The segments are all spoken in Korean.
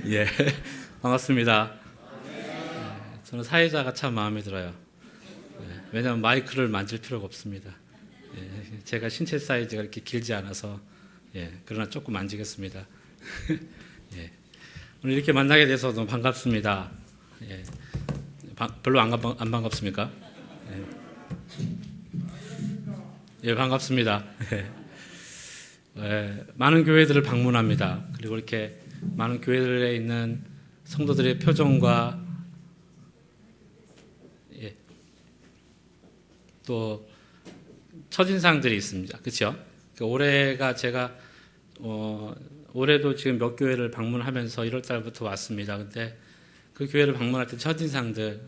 예, 반갑습니다. 저는 사회자가 참 마음에 들어요. 왜냐하면 마이크를 만질 필요가 없습니다. 제가 신체 사이즈가 이렇게 길지 않아서, 그러나 조금 만지겠습니다. 오늘 이렇게 만나게 돼서 너무 반갑습니다. 별로 안 반갑습니까? 반갑습니다. 많은 교회들을 방문합니다. 그리고 이렇게 많은 교회들에 있는 성도들의 표정과 또 첫인상들이 있습니다. 그렇죠? 올해가 제가 올해도 지금 몇 교회를 방문하면서 1월 달부터 왔습니다. 근데 그 교회를 방문할 때 첫인상들,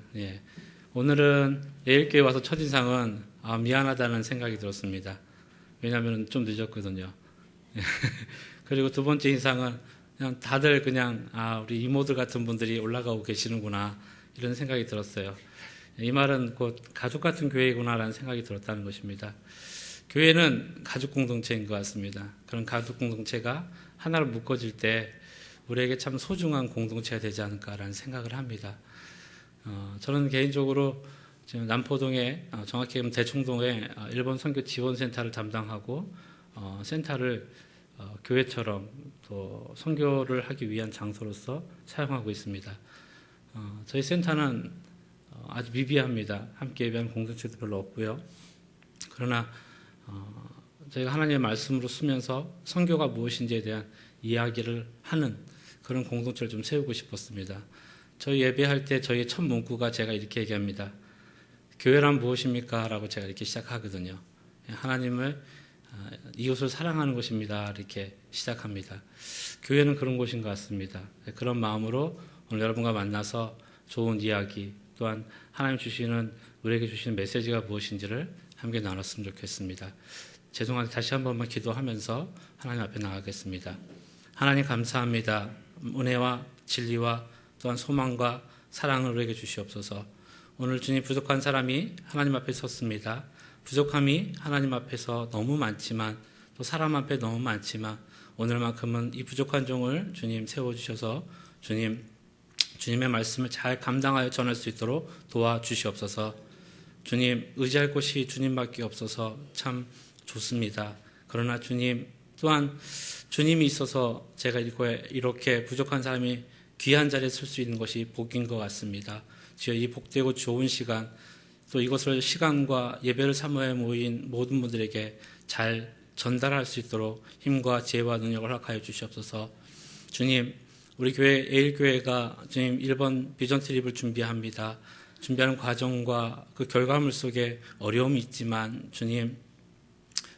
오늘은 예일교회 와서 첫인상은 미안하다는 생각이 들었습니다. 왜냐하면 좀 늦었거든요. 그리고 두 번째 인상은 그냥 다들 그냥 우리 이모들 같은 분들이 올라가고 계시는구나 이런 생각이 들었어요. 이 말은 곧 가족 같은 교회이구나라는 생각이 들었다는 것입니다. 교회는 가족 공동체인 것 같습니다. 그런 가족 공동체가 하나로 묶어질 때 우리에게 참 소중한 공동체가 되지 않을까라는 생각을 합니다. 저는 개인적으로 지금 남포동에 정확히 얘기하면 대청동에 일본 선교 지원센터를 담당하고 센터를 교회처럼 또 선교를 하기 위한 장소로서 사용하고 있습니다. 저희 센터는 아주 미비합니다. 함께 예배하는 공동체도 별로 없고요. 그러나 저희가 하나님의 말씀으로 쓰면서 선교가 무엇인지에 대한 이야기를 하는 그런 공동체를 좀 세우고 싶었습니다. 저희 예배할 때 저희의 첫 문구가 제가 이렇게 얘기합니다. 교회란 무엇입니까? 라고 제가 이렇게 시작하거든요. 하나님을 이웃을 사랑하는 것입니다. 이렇게 시작합니다. 교회는 그런 곳인 것 같습니다. 그런 마음으로 오늘 여러분과 만나서 좋은 이야기 또한 하나님 주시는 우리에게 주시는 메시지가 무엇인지를 함께 나눴으면 좋겠습니다. 죄송한데 다시 한 번만 기도하면서 하나님 앞에 나가겠습니다. 하나님 감사합니다. 은혜와 진리와 또한 소망과 사랑을 우리에게 주시옵소서. 오늘 주님 부족한 사람이 하나님 앞에 섰습니다. 부족함이 하나님 앞에서 너무 많지만 또 사람 앞에 너무 많지만 오늘만큼은 이 부족한 종을 주님 세워주셔서 주님의 말씀을 잘 감당하여 전할 수 있도록 도와주시옵소서. 주님 의지할 곳이 주님밖에 없어서 참 좋습니다. 그러나 주님 또한 주님이 있어서 제가 이렇게 부족한 사람이 귀한 자리에 설 수 있는 것이 복인 것 같습니다. 주여 이 복되고 좋은 시간 또 이것을 시간과 예배를 사모해 모인 모든 분들에게 잘 전달할 수 있도록 힘과 지혜와 능력을 허락하여 주시옵소서. 주님 우리 교회 예일교회가 주님 1번 비전 트립을 준비합니다. 준비하는 과정과 그 결과물 속에 어려움이 있지만 주님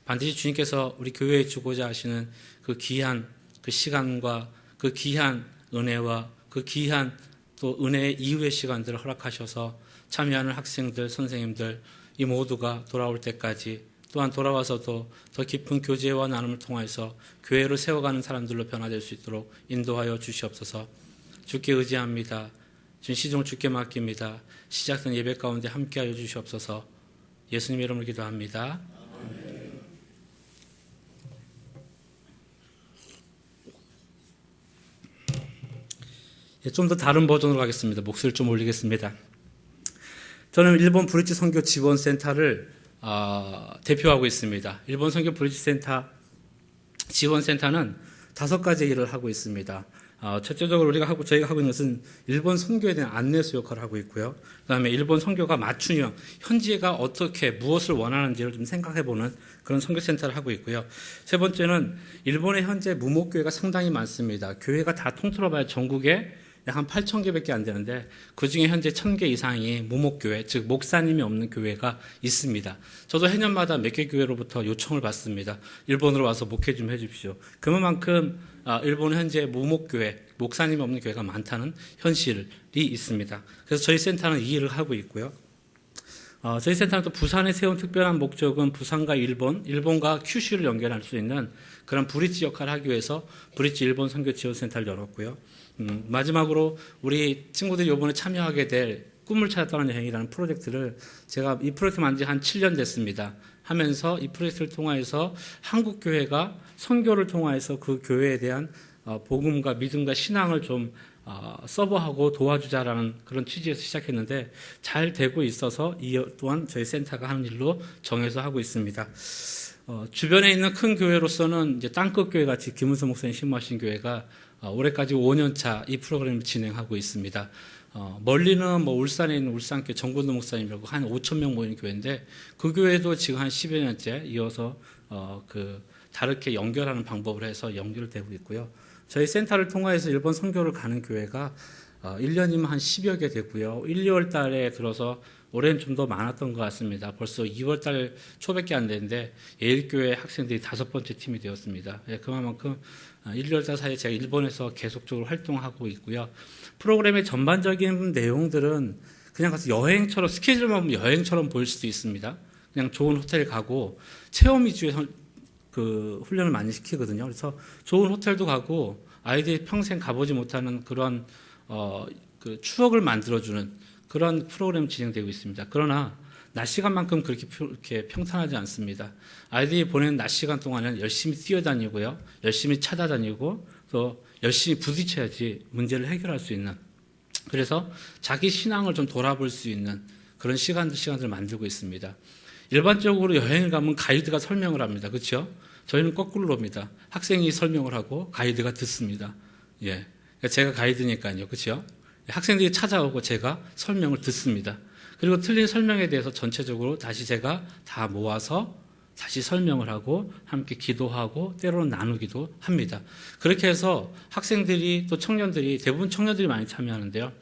반드시 주님께서 우리 교회에 주고자 하시는 그 귀한 그 시간과 그 귀한 은혜와 그 귀한 또 은혜의 이후의 시간들을 허락하셔서 참여하는 학생들, 선생님들 이 모두가 돌아올 때까지 또한 돌아와서도 더 깊은 교제와 나눔을 통해서 교회를 세워가는 사람들로 변화될 수 있도록 인도하여 주시옵소서. 주께 의지합니다. 주님 시종을 주께 맡깁니다. 시작된 예배 가운데 함께하여 주시옵소서. 예수님 이름으로 기도합니다. 좀 더 다른 버전으로 가겠습니다. 목소리를 좀 올리겠습니다. 저는 일본 브릿지 선교 지원센터를 대표하고 있습니다. 일본 선교 브릿지 센터 지원센터는 5가지 일을 하고 있습니다. 첫째적으로 저희가 하고 있는 것은 일본 선교에 대한 안내소 역할을 하고 있고요. 그다음에 일본 선교가 맞춤형, 현지가 어떻게 무엇을 원하는지를 좀 생각해보는 그런 선교센터를 하고 있고요. 세 번째는 일본의 현재 무목교회가 상당히 많습니다. 교회가 다 통틀어봐야 전국에 약 한 8,000개밖에 안 되는데 그중에 현재 1,000개 이상이 무목교회, 즉 목사님이 없는 교회가 있습니다. 저도 해년마다 몇 개 교회로부터 요청을 받습니다. 일본으로 와서 목회 좀 해주십시오. 그만큼 일본 현재 무목교회, 목사님이 없는 교회가 많다는 현실이 있습니다. 그래서 저희 센터는 이 일을 하고 있고요. 저희 센터는 또 부산에 세운 특별한 목적은 부산과 일본과 큐슈를 연결할 수 있는 그런 브릿지 역할을 하기 위해서 브릿지 일본 선교 지원센터를 열었고요. 마지막으로 우리 친구들이 이번에 참여하게 될 꿈을 찾아 떠나는 여행이라는 프로젝트를 제가 이 프로젝트 만든 지 한 7년 됐습니다. 하면서 이 프로젝트를 통해서 한국 교회가 선교를 통해서 그 교회에 대한 복음과 믿음과 신앙을 좀 서버하고 도와주자라는 그런 취지에서 시작했는데 잘 되고 있어서 이 또한 저희 센터가 하는 일로 정해서 하고 있습니다. 주변에 있는 큰 교회로서는 이제 땅끝 교회 같이 김은수 목사님 신모하신 교회가 올해까지 5년 차 이 프로그램을 진행하고 있습니다. 멀리는 뭐 울산에 있는 울산교회 정근도 목사님이라고 한 5천 명 모이는 교회인데 그 교회도 지금 한 10여 년째 이어서 다르게 연결하는 방법을 해서 연결되고 있고요. 저희 센터를 통해서 일본 선교를 가는 교회가 1년이면 한 10여 개 되고요. 1, 2월 달에 들어서 올해는 좀 더 많았던 것 같습니다. 벌써 2월 달 초밖에 안 됐는데 예일교회 학생들이 5번째 팀이 되었습니다. 그만큼 1, 2월 달 사이에 제가 일본에서 계속적으로 활동하고 있고요. 프로그램의 전반적인 내용들은 그냥 가서 여행처럼 스케줄만 보면 여행처럼 보일 수도 있습니다. 그냥 좋은 호텔 가고 체험 위주의 그 훈련을 많이 시키거든요. 그래서 좋은 호텔도 가고 아이들이 평생 가보지 못하는 그런 그 추억을 만들어주는 그런 프로그램 진행되고 있습니다. 그러나 낮 시간만큼 그렇게 평탄하지 않습니다. 아이들이 보내는 낮 시간 동안은 열심히 뛰어다니고요, 열심히 찾아다니고 또 열심히 부딪혀야지 문제를 해결할 수 있는, 그래서 자기 신앙을 좀 돌아볼 수 있는 그런 시간들을 만들고 있습니다. 일반적으로 여행을 가면 가이드가 설명을 합니다. 그렇죠? 저희는 거꾸로입니다. 학생이 설명을 하고 가이드가 듣습니다. 예, 제가 가이드니까요. 그렇죠? 학생들이 찾아오고 제가 설명을 듣습니다. 그리고 틀린 설명에 대해서 전체적으로 다시 제가 다 모아서 다시 설명을 하고 함께 기도하고 때로는 나누기도 합니다. 그렇게 해서 학생들이 또 청년들이, 대부분 청년들이 많이 참여하는데요.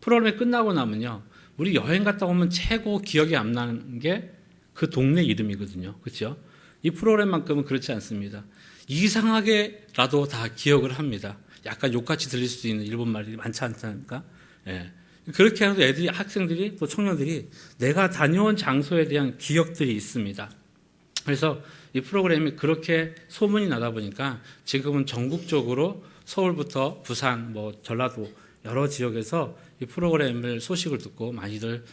프로그램이 끝나고 나면요, 우리 여행 갔다 오면 최고 기억에 안 나는 게 그 동네 이름이거든요. 그렇죠? 이 프로그램만큼은 그렇지 않습니다. 이상하게라도 다 기억을 합니다. 약간 욕같이 들릴 수도 있는 일본 말이 많지 않습니까? 예. 그렇게 해서 애들이, 학생들이 또 청년들이 내가 다녀온 장소에 대한 기억들이 있습니다. 그래서 이 프로그램이 그렇게 소문이 나다 보니까 지금은 전국적으로 서울부터 부산, 뭐 전라도 여러 지역에서 이 프로그램을 소식을 듣고 많이들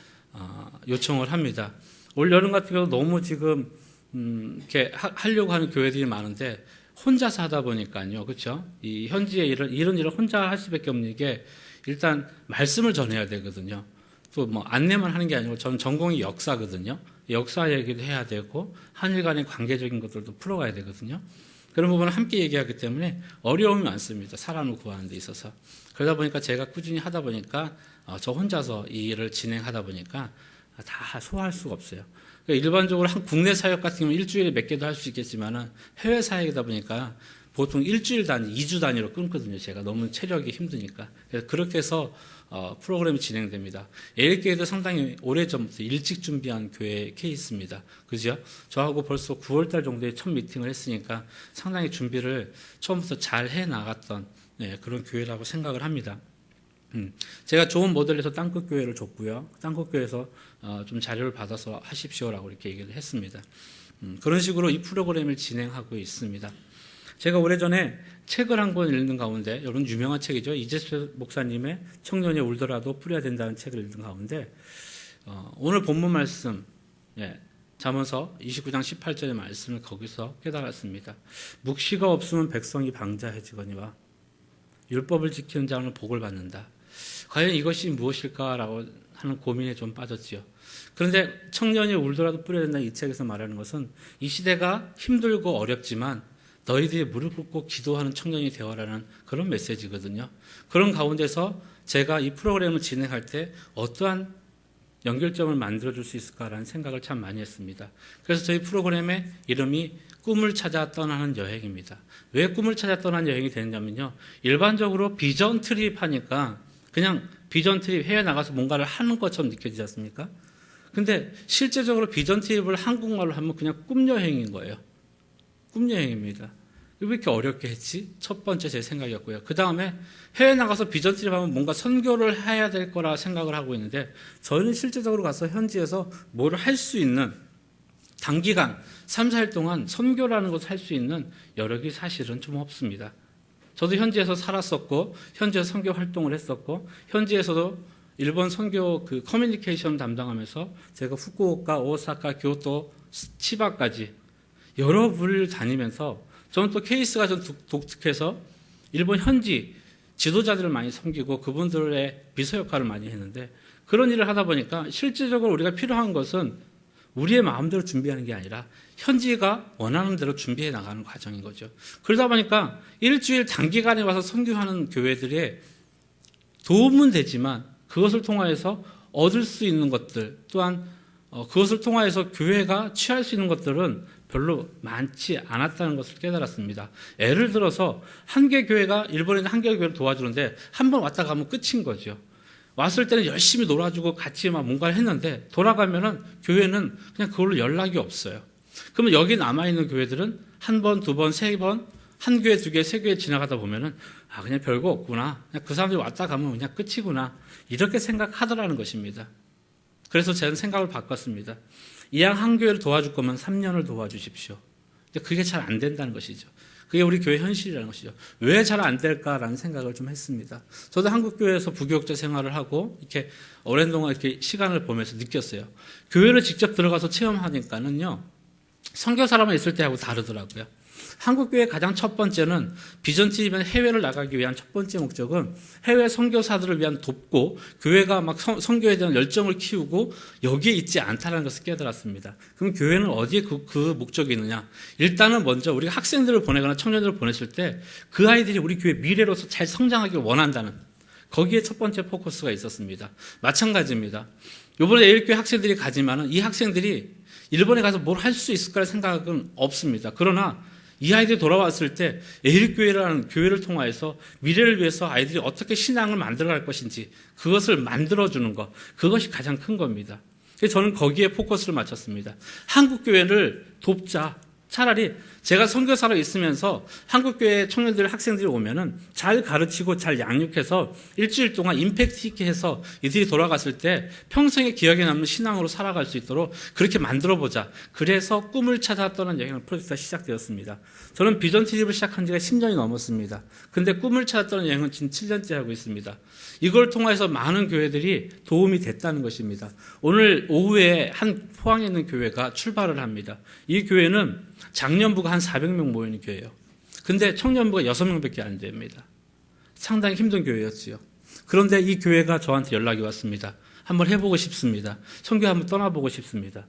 요청을 합니다. 올 여름 같은 경우 너무 지금 이렇게 하려고 하는 교회들이 많은데 혼자서 하다 보니까요, 그렇죠? 이 현지에 이런 일을 혼자 할 수밖에 없는 게 일단 말씀을 전해야 되거든요. 또 뭐 안내만 하는 게 아니고 저는 전공이 역사거든요. 역사 얘기도 해야 되고 한일 간의 관계적인 것들도 풀어가야 되거든요. 그런 부분을 함께 얘기하기 때문에 어려움이 많습니다. 사람을 구하는 데 있어서. 그러다 보니까 제가 꾸준히 하다 보니까 저 혼자서 이 일을 진행하다 보니까 다 소화할 수가 없어요. 그러니까 일반적으로 한 국내 사역 같은 경우는 일주일에 몇 개도 할 수 있겠지만 해외 사역이다 보니까 보통 일주일 단위, 2주 단위로 끊거든요. 제가 너무 체력이 힘드니까. 그래서 그렇게 해서 프로그램이 진행됩니다. 예일교회도 상당히 오래전부터 일찍 준비한 교회 케이스입니다. 그죠? 저하고 벌써 9월달 정도에 첫 미팅을 했으니까 상당히 준비를 처음부터 잘 해나갔던 그런 교회라고 생각을 합니다. 제가 좋은 모델에서 땅끝교회를 줬고요. 땅끝교회에서 좀 자료를 받아서 하십시오라고 이렇게 얘기를 했습니다. 그런 식으로 이 프로그램을 진행하고 있습니다. 제가 오래전에 책을 한 권 읽는 가운데, 여러분 유명한 책이죠. 이재수 목사님의 청년이 울더라도 뿌려야 된다는 책을 읽는 가운데 오늘 본문 말씀, 잠언서 29장 18절의 말씀을 거기서 깨달았습니다. 묵시가 없으면 백성이 방자해지거니와 율법을 지키는 자는 복을 받는다. 과연 이것이 무엇일까라고 하는 고민에 좀 빠졌지요. 그런데 청년이 울더라도 뿌려야 된다는 이 책에서 말하는 것은 이 시대가 힘들고 어렵지만 너희들이 무릎 꿇고 기도하는 청년이 되어라는 그런 메시지거든요. 그런 가운데서 제가 이 프로그램을 진행할 때 어떠한 연결점을 만들어줄 수 있을까라는 생각을 참 많이 했습니다. 그래서 저희 프로그램의 이름이 꿈을 찾아 떠나는 여행입니다. 왜 꿈을 찾아 떠나는 여행이 되느냐면요, 일반적으로 비전 트립 하니까 그냥 비전 트립, 해외 나가서 뭔가를 하는 것처럼 느껴지지 않습니까? 근데 실제적으로 비전 트립을 한국말로 하면 그냥 꿈 여행인 거예요. 꿈 여행입니다. 왜 이렇게 어렵게 했지? 첫 번째 제 생각이었고요. 그 다음에 해외 나가서 비전 트립 하면 뭔가 선교를 해야 될 거라 생각을 하고 있는데, 저희는 실제적으로 가서 현지에서 뭘 할 수 있는, 단기간 3, 4일 동안 선교라는 것을 할 수 있는 여력이 사실은 좀 없습니다. 저도 현지에서 살았었고 현지에서 선교 활동을 했었고 현지에서도 일본 선교 그 커뮤니케이션 담당하면서 제가 후쿠오카, 오사카, 교토, 치바까지 여러 부를 다니면서 저는 또 케이스가 좀 독특해서 일본 현지 지도자들을 많이 섬기고 그분들의 비서 역할을 많이 했는데, 그런 일을 하다 보니까 실질적으로 우리가 필요한 것은 우리의 마음대로 준비하는 게 아니라 현지가 원하는 대로 준비해 나가는 과정인 거죠. 그러다 보니까 일주일 단기간에 와서 선교하는 교회들의 도움은 되지만 그것을 통하여서 얻을 수 있는 것들, 또한 그것을 통하여서 교회가 취할 수 있는 것들은 별로 많지 않았다는 것을 깨달았습니다. 예를 들어서 한 개 교회가 일본에 있는 한 개 교회를 도와주는데 한 번 왔다 가면 끝인 거죠. 왔을 때는 열심히 놀아주고 같이 막 뭔가를 했는데 돌아가면은 교회는 그냥 그걸로 연락이 없어요. 그러면 여기 남아있는 교회들은 한 번, 두 번, 세 번, 한 교회, 두 교회, 세 교회 지나가다 보면은 그냥 별거 없구나. 그냥 그 사람들이 왔다 가면 그냥 끝이구나. 이렇게 생각하더라는 것입니다. 그래서 저는 생각을 바꿨습니다. 이왕 한 교회를 도와줄 거면 3년을 도와주십시오. 근데 그게 잘 안 된다는 것이죠. 그게 우리 교회 현실이라는 것이죠. 왜 잘 안 될까라는 생각을 좀 했습니다. 저도 한국교회에서 부교육자 생활을 하고 이렇게 오랜 동안 이렇게 시간을 보면서 느꼈어요. 교회를 직접 들어가서 체험하니까는요, 선교사람만 있을 때하고 다르더라고요. 한국교회의 가장 첫 번째는 비전팀이면 해외를 나가기 위한 첫 번째 목적은 해외 선교사들을 위한 돕고 교회가 막 선교에 대한 열정을 키우고 여기에 있지 않다는 것을 깨달았습니다. 그럼 교회는 어디에 그 목적이 있느냐? 일단은 먼저 우리가 학생들을 보내거나 청년들을 보냈을 때 그 아이들이 우리 교회 미래로서 잘 성장하길 원한다는, 거기에 첫 번째 포커스가 있었습니다. 마찬가지입니다. 이번에 예일교회 학생들이 가지만은 이 학생들이 일본에 가서 뭘 할 수 있을까라는 생각은 없습니다. 그러나 이 아이들이 돌아왔을 때 예일교회라는 교회를 통해서 미래를 위해서 아이들이 어떻게 신앙을 만들어갈 것인지 그것을 만들어주는 것, 그것이 가장 큰 겁니다. 그래서 저는 거기에 포커스를 맞췄습니다. 한국교회를 돕자. 차라리 제가 선교사로 있으면서 한국교회 청년들, 학생들이 오면은 잘 가르치고 잘 양육해서 일주일 동안 임팩트 있게 해서 이들이 돌아갔을 때 평생에 기억에 남는 신앙으로 살아갈 수 있도록 그렇게 만들어보자. 그래서 꿈을 찾아 떠난 여행 프로젝트가 시작되었습니다. 저는 비전 트립을 시작한 지가 10년이 넘었습니다. 근데 꿈을 찾아 떠난 여행은 지금 7년째 하고 있습니다. 이걸 통해서 많은 교회들이 도움이 됐다는 것입니다. 오늘 오후에 한 포항에 있는 교회가 출발을 합니다. 이 교회는 장년부가 한 400명 모이는 교회예요. 근데 청년부가 6명밖에 안 됩니다. 상당히 힘든 교회였지요. 그런데 이 교회가 저한테 연락이 왔습니다. 한번 해보고 싶습니다. 선교 한번 떠나보고 싶습니다.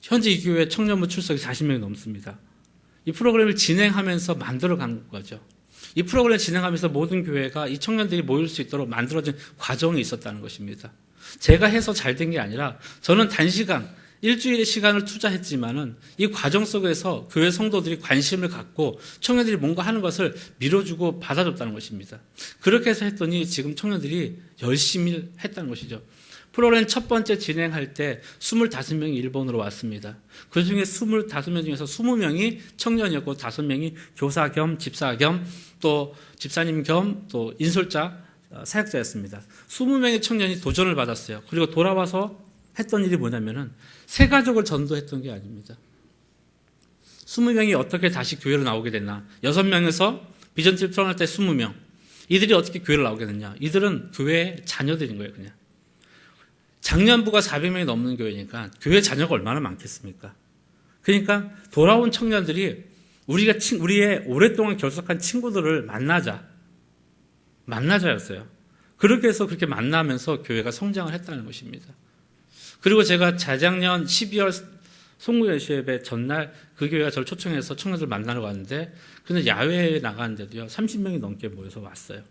현재 이 교회 청년부 출석이 40명이 넘습니다. 이 프로그램을 진행하면서 만들어간 거죠. 이 프로그램을 진행하면서 모든 교회가 이 청년들이 모일 수 있도록 만들어진 과정이 있었다는 것입니다. 제가 해서 잘 된 게 아니라 저는 단시간 일주일의 시간을 투자했지만은 이 과정 속에서 교회 성도들이 관심을 갖고 청년들이 뭔가 하는 것을 밀어주고 받아줬다는 것입니다. 그렇게 해서 했더니 지금 청년들이 열심히 했다는 것이죠. 프로그램 첫 번째 진행할 때 25명이 일본으로 왔습니다. 그 중에 25명 중에서 20명이 청년이었고 5명이 교사 겸 집사 겸 또 집사님 겸 또 인솔자 사역자였습니다. 20명의 청년이 도전을 받았어요. 그리고 돌아와서 했던 일이 뭐냐면은 새 가족을 전도했던 게 아닙니다. 20명이 어떻게 다시 교회로 나오게 됐나? 6명에서 비전집 떠날 때 20명. 이들이 어떻게 교회를 나오게 됐냐? 이들은 교회의 자녀들인 거예요, 그냥. 장년부가 400명이 넘는 교회니까 교회 자녀가 얼마나 많겠습니까? 그러니까 돌아온 청년들이 우리의 오랫동안 결속한 친구들을 만나자였어요. 그렇게 해서 그렇게 만나면서 교회가 성장을 했다는 것입니다. 그리고 제가 재작년 12월 송구예수예배 전날 그 교회가 저를 초청해서 청년들 만나러 갔는데 근데 야외에 나가는데도요 30명이 넘게 모여서 왔어요.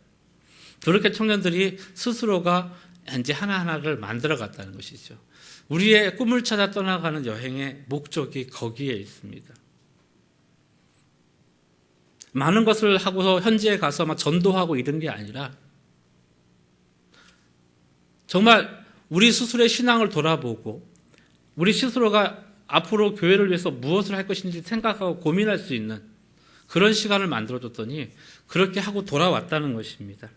그렇게 청년들이 스스로가 이제 하나하나를 만들어 갔다는 것이죠. 우리의 꿈을 찾아 떠나가는 여행의 목적이 거기에 있습니다. 많은 것을 하고서 현지에 가서 막 전도하고 이런 게 아니라 정말 우리 스스로의 신앙을 돌아보고 우리 스스로가 앞으로 교회를 위해서 무엇을 할 것인지 생각하고 고민할 수 있는 그런 시간을 만들어줬더니 그렇게 하고 돌아왔다는 것입니다.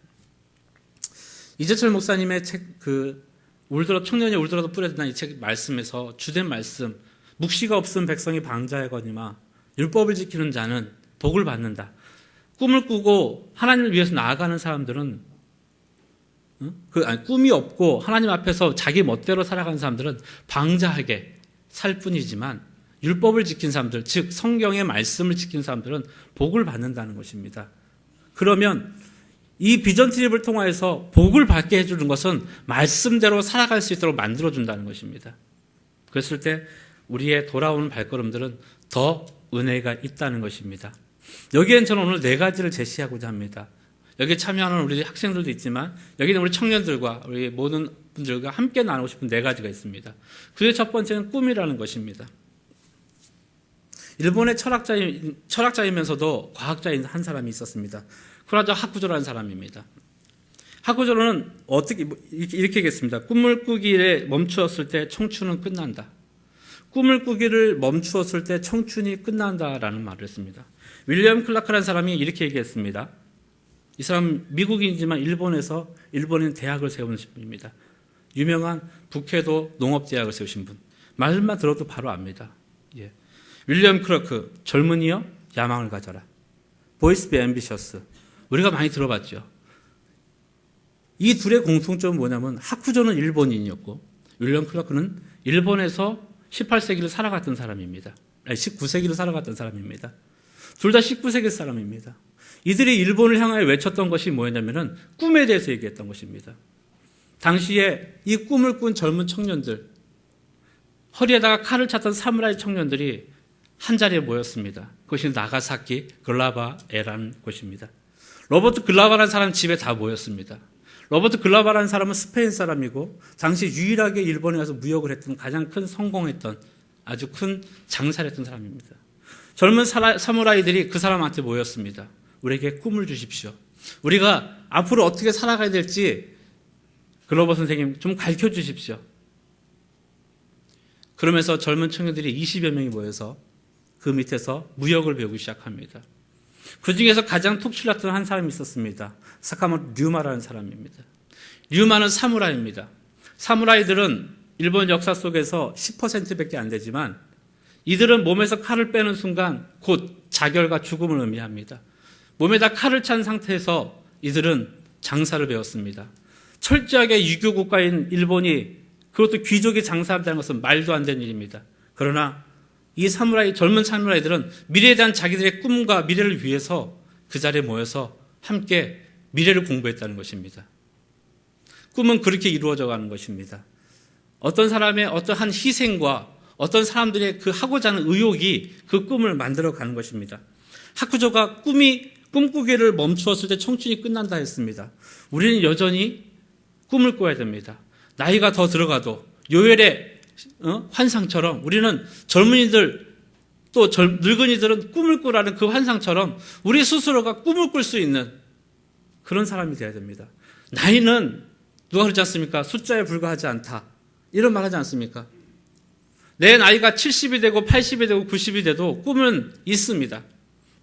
이재철 목사님의 책, 청년이 울들어도 뿌려야 된다는 이 책 말씀에서 주된 말씀, 묵시가 없음 백성이 방자하거니와 율법을 지키는 자는 복을 받는다. 꿈을 꾸고 하나님을 위해서 나아가는 사람들은 꿈이 없고 하나님 앞에서 자기 멋대로 살아가는 사람들은 방자하게 살 뿐이지만 율법을 지킨 사람들, 즉 성경의 말씀을 지킨 사람들은 복을 받는다는 것입니다. 그러면 이 비전 트립을 통해서 복을 받게 해주는 것은 말씀대로 살아갈 수 있도록 만들어준다는 것입니다. 그랬을 때 우리의 돌아오는 발걸음들은 더 은혜가 있다는 것입니다. 여기엔 저는 오늘 4가지를 제시하고자 합니다. 여기 참여하는 우리 학생들도 있지만 여기는 우리 청년들과 우리 모든 분들과 함께 나누고 싶은 4가지가 있습니다. 그중에 첫 번째는 꿈이라는 것입니다. 일본의 철학자이면서도 과학자인 한 사람이 있었습니다. 쿠라자 하쿠조라는 사람입니다. 하쿠조는 어떻게 이렇게 얘기했습니다. 꿈을 꾸기에 멈추었을 때 청춘은 끝난다. 꿈을 꾸기를 멈추었을 때 청춘이 끝난다라는 말을 했습니다. 윌리엄 클라크라는 사람이 이렇게 얘기했습니다. 이 사람 미국인이지만 일본인 대학을 세운 분입니다. 유명한 북해도 농업대학을 세우신 분. 말만 들어도 바로 압니다. 예. 윌리엄 클라크, 젊은이여 야망을 가져라. 보이스 비 앰비셔스. 우리가 많이 들어봤죠. 이 둘의 공통점은 뭐냐면 하쿠조는 일본인이었고 윌리엄 클라크는 일본에서 18세기를 살아갔던 사람입니다. 19세기를 살아갔던 사람입니다. 둘 다 19세기 사람입니다. 이들이 일본을 향하여 외쳤던 것이 뭐였냐면은 꿈에 대해서 얘기했던 것입니다. 당시에 이 꿈을 꾼 젊은 청년들, 허리에다가 칼을 찼던 사무라이 청년들이 한 자리에 모였습니다. 그것이 나가사키 글라바에라는 곳입니다. 로버트 글라바라는 사람 집에 다 모였습니다. 로버트 글라바라는 사람은 스페인 사람이고 당시 유일하게 일본에 가서 무역을 했던 가장 큰 성공했던 아주 큰 장사를 했던 사람입니다. 젊은 사무라이들이 그 사람한테 모였습니다. 우리에게 꿈을 주십시오. 우리가 앞으로 어떻게 살아가야 될지 글로버 선생님 좀 가르쳐 주십시오. 그러면서 젊은 청년들이 20여 명이 모여서 그 밑에서 무역을 배우기 시작합니다. 그 중에서 가장 톡칠났던 한 사람이 있었습니다. 사카모토 류마라는 사람입니다. 류마는 사무라이입니다. 사무라이들은 일본 역사 속에서 10%밖에 안 되지만 이들은 몸에서 칼을 빼는 순간 곧 자결과 죽음을 의미합니다. 몸에다 칼을 찬 상태에서 이들은 장사를 배웠습니다. 철저하게 유교 국가인 일본이 그것도 귀족이 장사한다는 것은 말도 안 되는 일입니다. 그러나 이 젊은 사무라이들은 미래에 대한 자기들의 꿈과 미래를 위해서 그 자리에 모여서 함께 미래를 공부했다는 것입니다. 꿈은 그렇게 이루어져 가는 것입니다. 어떤 사람의 어떠한 희생과 어떤 사람들의 그 하고자 하는 의욕이 그 꿈을 만들어 가는 것입니다. 하쿠조가 꿈꾸기를 멈추었을 때 청춘이 끝난다 했습니다. 우리는 여전히 꿈을 꿔야 됩니다. 나이가 더 들어가도 요엘의 환상처럼 우리는 젊은이들 또 늙은이들은 꿈을 꾸라는 그 환상처럼 우리 스스로가 꿈을 꿀 수 있는 그런 사람이 되어야 됩니다. 나이는 누가 그러지 않습니까? 숫자에 불과하지 않다. 이런 말 하지 않습니까? 내 나이가 70이 되고 80이 되고 90이 돼도 꿈은 있습니다.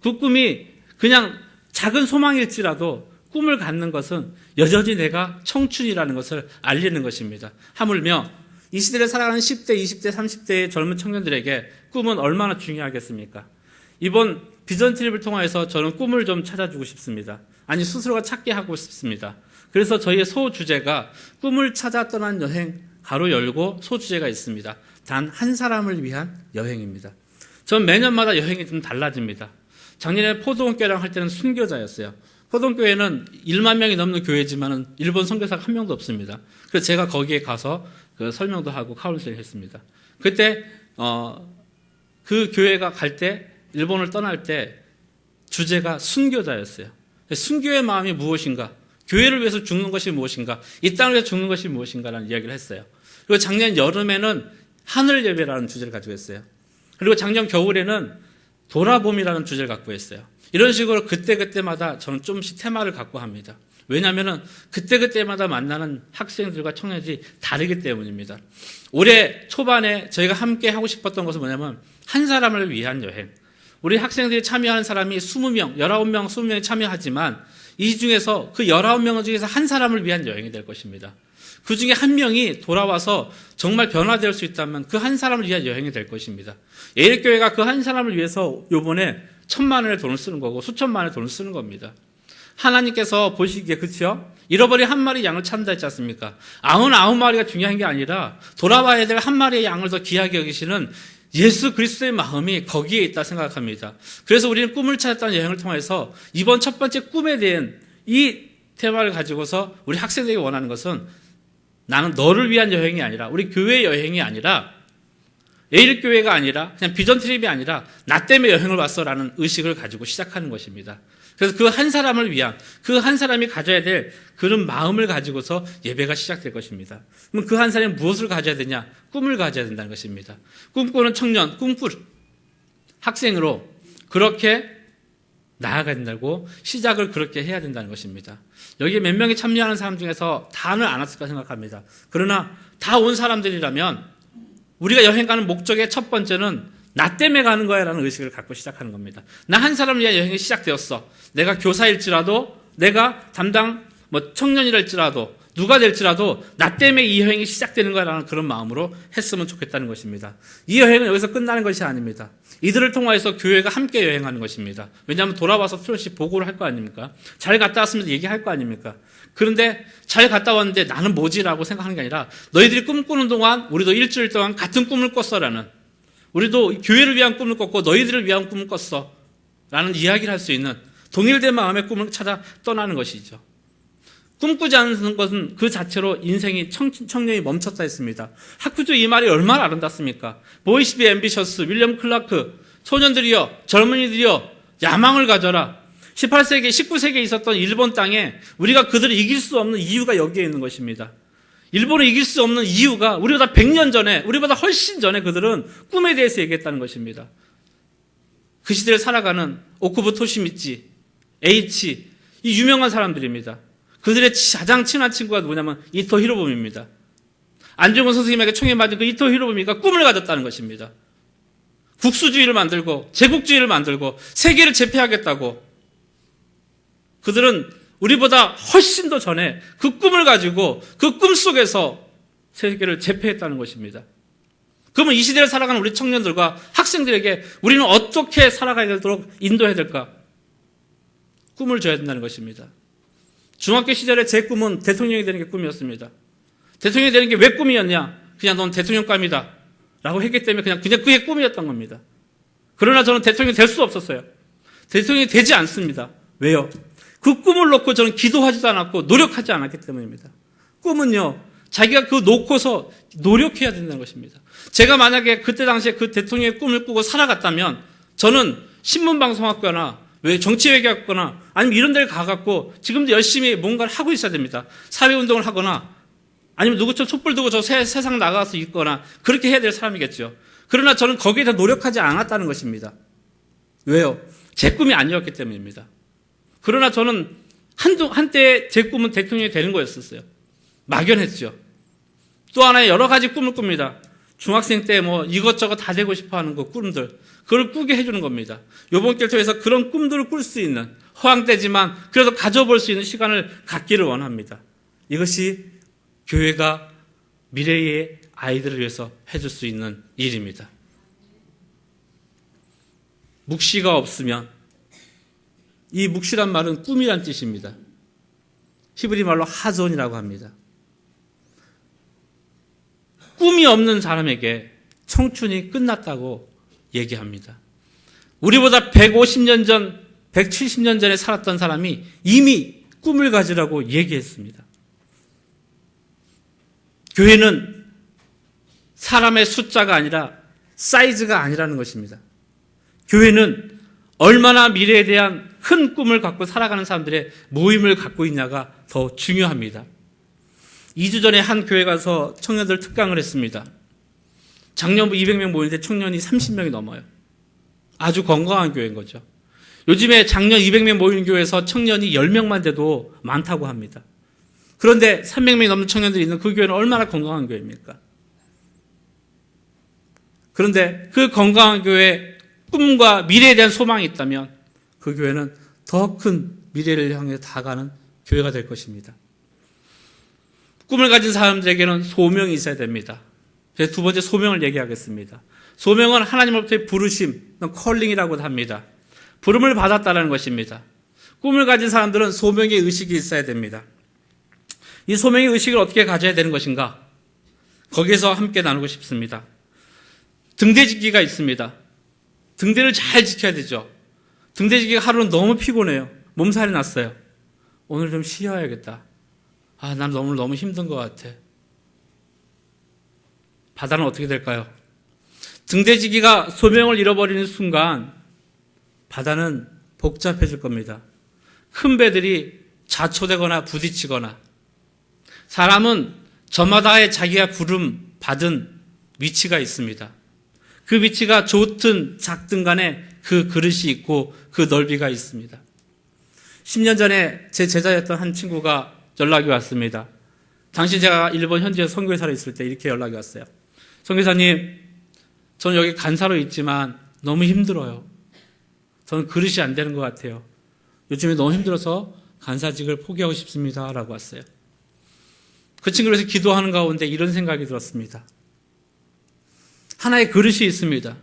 그 꿈이 그냥 작은 소망일지라도 꿈을 갖는 것은 여전히 내가 청춘이라는 것을 알리는 것입니다. 하물며 이 시대를 살아가는 10대, 20대, 30대의 젊은 청년들에게 꿈은 얼마나 중요하겠습니까? 이번 비전 트립을 통해서 저는 꿈을 좀 찾아주고 싶습니다. 아니 스스로가 찾게 하고 싶습니다. 그래서 저희의 소주제가 꿈을 찾아 떠난 여행 가로 열고 소주제가 있습니다. 단 한 사람을 위한 여행입니다. 전 매년마다 여행이 좀 달라집니다. 작년에 포도원교회랑 할 때는 순교자였어요. 포도원교회는 1만 명이 넘는 교회지만은 일본 선교사가 한 명도 없습니다. 그래서 제가 거기에 가서 그 설명도 하고 카운슬링 했습니다. 그때 그 교회가 갈 때 일본을 떠날 때 주제가 순교자였어요. 순교의 마음이 무엇인가? 교회를 위해서 죽는 것이 무엇인가? 이 땅을 위해서 죽는 것이 무엇인가라는 이야기를 했어요. 그리고 작년 여름에는 하늘 예배라는 주제를 가지고 했어요. 그리고 작년 겨울에는 돌아봄이라는 주제를 갖고 했어요. 이런 식으로 그때그때마다 저는 좀씩 테마를 갖고 합니다. 왜냐하면 그때그때마다 만나는 학생들과 청년들이 다르기 때문입니다. 올해 초반에 저희가 함께 하고 싶었던 것은 뭐냐면 한 사람을 위한 여행. 우리 학생들이 참여하는 사람이 20명, 19명, 20명이 참여하지만 이 중에서 그 19명 중에서 한 사람을 위한 여행이 될 것입니다. 그 중에 한 명이 돌아와서 정말 변화될 수 있다면 그 한 사람을 위한 여행이 될 것입니다. 예일교회가 그 한 사람을 위해서 이번에 1,000만 원의 돈을 쓰는 거고 수천만 원의 돈을 쓰는 겁니다. 하나님께서 보시기에 그렇죠? 잃어버린 한 마리 양을 찾는다 했지 않습니까? 99마리가 중요한 게 아니라 돌아와야 될 한 마리의 양을 더 귀하게 여기시는 예수 그리스도의 마음이 거기에 있다 생각합니다. 그래서 우리는 꿈을 찾았다는 여행을 통해서 이번 첫 번째 꿈에 대한 이 테마를 가지고서 우리 학생들에게 원하는 것은 나는 너를 위한 여행이 아니라 우리 교회 여행이 아니라 에일교회가 아니라 그냥 비전 트립이 아니라 나 때문에 여행을 왔어라는 의식을 가지고 시작하는 것입니다. 그래서 그 한 사람을 위한 그 한 사람이 가져야 될 그런 마음을 가지고서 예배가 시작될 것입니다. 그럼 그 한 사람이 무엇을 가져야 되냐? 꿈을 가져야 된다는 것입니다. 꿈꾸는 청년, 꿈꾸는 학생으로 그렇게 나아가야 된다고 시작을 그렇게 해야 된다는 것입니다. 여기에 몇 명이 참여하는 사람 중에서 다는 안 왔을까 생각합니다. 그러나 다 온 사람들이라면 우리가 여행 가는 목적의 첫 번째는 나 때문에 가는 거야 라는 의식을 갖고 시작하는 겁니다. 나 한 사람을 위한 여행이 시작되었어. 내가 교사일지라도 내가 담당 청년이랄지라도 누가 될지라도 나 때문에 이 여행이 시작되는 거야 라는 그런 마음으로 했으면 좋겠다는 것입니다. 이 여행은 여기서 끝나는 것이 아닙니다. 이들을 통하여서 교회가 함께 여행하는 것입니다. 왜냐하면 돌아와서 프로씩 보고를 할 거 아닙니까? 잘 갔다 왔으면 얘기할 거 아닙니까? 그런데 잘 갔다 왔는데 나는 뭐지라고 생각하는 게 아니라 너희들이 꿈꾸는 동안 우리도 일주일 동안 같은 꿈을 꿨어라는 우리도 교회를 위한 꿈을 꿨고 너희들을 위한 꿈을 꿨어 라는 이야기를 할 수 있는 동일된 마음의 꿈을 찾아 떠나는 것이죠. 꿈꾸지 않는 것은 그 자체로 인생이 청년이 멈췄다 했습니다. 하쿠주 이 말이 얼마나 아름답습니까? 보이시 비 앰비셔스, 윌리엄 클라크, 소년들이여, 젊은이들이여, 야망을 가져라. 18세기, 19세기에 있었던 일본 땅에 우리가 그들을 이길 수 없는 이유가 여기에 있는 것입니다. 일본을 이길 수 없는 이유가 우리보다 100년 전에, 우리보다 훨씬 전에 그들은 꿈에 대해서 얘기했다는 것입니다. 그 시대를 살아가는 오쿠부 토시미치, H, 이 유명한 사람들입니다. 그들의 가장 친한 친구가 누구냐면 이토 히로부미입니다. 안중근 선생님에게 총애받은 그 이토 히로부미가 꿈을 가졌다는 것입니다. 국수주의를 만들고 제국주의를 만들고 세계를 제패하겠다고. 그들은 우리보다 훨씬 더 전에 그 꿈을 가지고 그 꿈 속에서 세계를 제패했다는 것입니다. 그러면 이 시대를 살아가는 우리 청년들과 학생들에게 우리는 어떻게 살아가야 되도록 인도해야 될까? 꿈을 줘야 된다는 것입니다. 중학교 시절에 제 꿈은 대통령이 되는 게 꿈이었습니다. 대통령이 되는 게 왜 꿈이었냐? 그냥 넌 대통령감이다 라고 했기 때문에 그냥 그게 꿈이었던 겁니다. 그러나 저는 대통령이 될 수 없었어요. 대통령이 되지 않습니다. 왜요? 그 꿈을 놓고 저는 기도하지도 않았고 노력하지 않았기 때문입니다. 꿈은요, 자기가 그 놓고서 노력해야 된다는 것입니다. 제가 만약에 그때 당시에 그 대통령의 꿈을 꾸고 살아갔다면 저는 신문방송학과나 왜 정치외교학과나 아니면 이런 데를 가갖고 지금도 열심히 뭔가를 하고 있어야 됩니다. 사회운동을 하거나 아니면 누구처럼 촛불 두고 저 세상 나가서 있거나 그렇게 해야 될 사람이겠죠. 그러나 저는 거기에 다 노력하지 않았다는 것입니다. 왜요? 제 꿈이 아니었기 때문입니다. 그러나 저는 한때 제 꿈은 대통령이 되는 거였었어요. 막연했죠. 또 하나의 여러 가지 꿈을 꿉니다. 중학생 때 이것저것 다 되고 싶어 하는 그 꿈들. 그걸 꾸게 해주는 겁니다. 이번 기회를 통해서 그런 꿈들을 꿀 수 있는 허황되지만 그래도 가져볼 수 있는 시간을 갖기를 원합니다. 이것이 교회가 미래의 아이들을 위해서 해줄 수 있는 일입니다. 묵시가 없으면 이 묵시란 말은 꿈이란 뜻입니다. 히브리 말로 하존이라고 합니다. 꿈이 없는 사람에게 청춘이 끝났다고 얘기합니다. 우리보다 150년 전, 170년 전에 살았던 사람이 이미 꿈을 가지라고 얘기했습니다. 교회는 사람의 숫자가 아니라 사이즈가 아니라는 것입니다. 교회는 얼마나 미래에 대한 큰 꿈을 갖고 살아가는 사람들의 모임을 갖고 있냐가 더 중요합니다. 2주 전에 한 교회 가서 청년들 특강을 했습니다. 작년부 200명 모이는데 청년이 30명이 넘어요. 아주 건강한 교회인 거죠. 요즘에 작년 200명 모이는 교회에서 청년이 10명만 돼도 많다고 합니다. 그런데 300명이 넘는 청년들이 있는 그 교회는 얼마나 건강한 교회입니까? 그런데 그 건강한 교회에 꿈과 미래에 대한 소망이 있다면 그 교회는 더 큰 미래를 향해 다가가는 교회가 될 것입니다. 꿈을 가진 사람들에게는 소명이 있어야 됩니다. 그래서 두 번째 소명을 얘기하겠습니다. 소명은 하나님으로부터의 부르심, 컬링이라고도 합니다. 부름을 받았다는 것입니다. 꿈을 가진 사람들은 소명의 의식이 있어야 됩니다. 이 소명의 의식을 어떻게 가져야 되는 것인가? 거기에서 함께 나누고 싶습니다. 등대지기가 있습니다. 등대를 잘 지켜야 되죠. 등대지기가 하루는 너무 피곤해요. 몸살이 났어요. 오늘 좀 쉬어야겠다. 난 너무 힘든 것 같아. 바다는 어떻게 될까요? 등대지기가 소명을 잃어버리는 순간 바다는 복잡해질 겁니다. 큰 배들이 자초되거나 부딪히거나, 사람은 저마다의 자기가 부름 받은 위치가 있습니다. 그 위치가 좋든 작든 간에 그 그릇이 있고 그 넓이가 있습니다. 10년 전에 제 제자였던 한 친구가 연락이 왔습니다. 당시 제가 일본 현지에 선교사로 있을 때 이렇게 연락이 왔어요. 선교사님, 저는 여기 간사로 있지만 너무 힘들어요. 저는 그릇이 안 되는 것 같아요. 요즘에 너무 힘들어서 간사직을 포기하고 싶습니다. 라고 왔어요. 그 친구를 위해서 기도하는 가운데 이런 생각이 들었습니다. 하나의 그릇이 있습니다.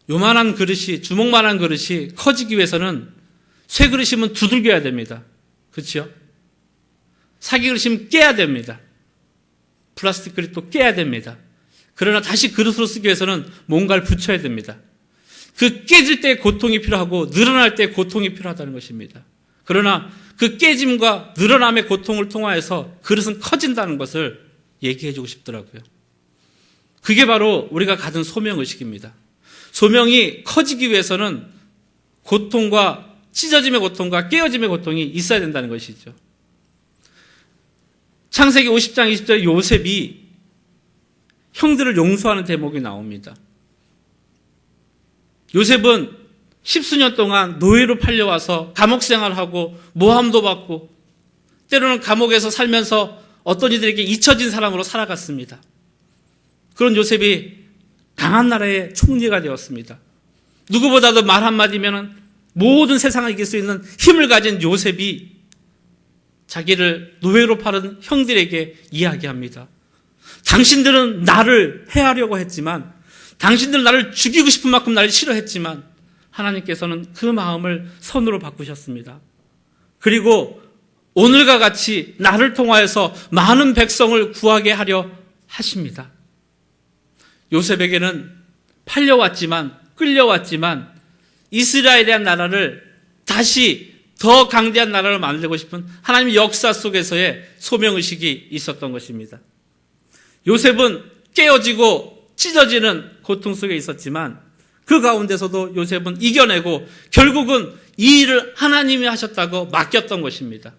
요만한 그릇이, 주먹만한 그릇이 커지기 위해서는 쇠 그릇이면 두들겨야 됩니다. 그렇죠? 사기 그릇이면 깨야 됩니다. 플라스틱 그릇도 깨야 됩니다. 그러나 다시 그릇으로 쓰기 위해서는 뭔가를 붙여야 됩니다. 그 깨질 때 고통이 필요하고 늘어날 때 고통이 필요하다는 것입니다. 그러나 그 깨짐과 늘어남의 고통을 통하여서 그릇은 커진다는 것을 얘기해 주고 싶더라고요. 그게 바로 우리가 가진 소명의식입니다. 소명이 커지기 위해서는 고통과 찢어짐의 고통과 깨어짐의 고통이 있어야 된다는 것이죠. 창세기 50장 20절 요셉이 형들을 용서하는 대목이 나옵니다. 요셉은 10수년 동안 노예로 팔려와서 감옥 생활하고 모함도 받고 때로는 감옥에서 살면서 어떤 이들에게 잊혀진 사람으로 살아갔습니다. 그런 요셉이 강한 나라의 총리가 되었습니다. 누구보다도 말 한마디면 모든 세상을 이길 수 있는 힘을 가진 요셉이 자기를 노예로 팔은 형들에게 이야기합니다. 당신들은 나를 해하려고 했지만, 당신들은 나를 죽이고 싶은 만큼 나를 싫어했지만 하나님께서는 그 마음을 선으로 바꾸셨습니다. 그리고 오늘과 같이 나를 통하여서 많은 백성을 구하게 하려 하십니다. 요셉에게는 팔려왔지만, 끌려왔지만 이스라엘에 대한 나라를 다시 더 강대한 나라를 만들고 싶은 하나님의 역사 속에서의 소명의식이 있었던 것입니다. 요셉은 깨어지고 찢어지는 고통 속에 있었지만 그 가운데서도 요셉은 이겨내고 결국은 이 일을 하나님이 하셨다고 맡겼던 것입니다.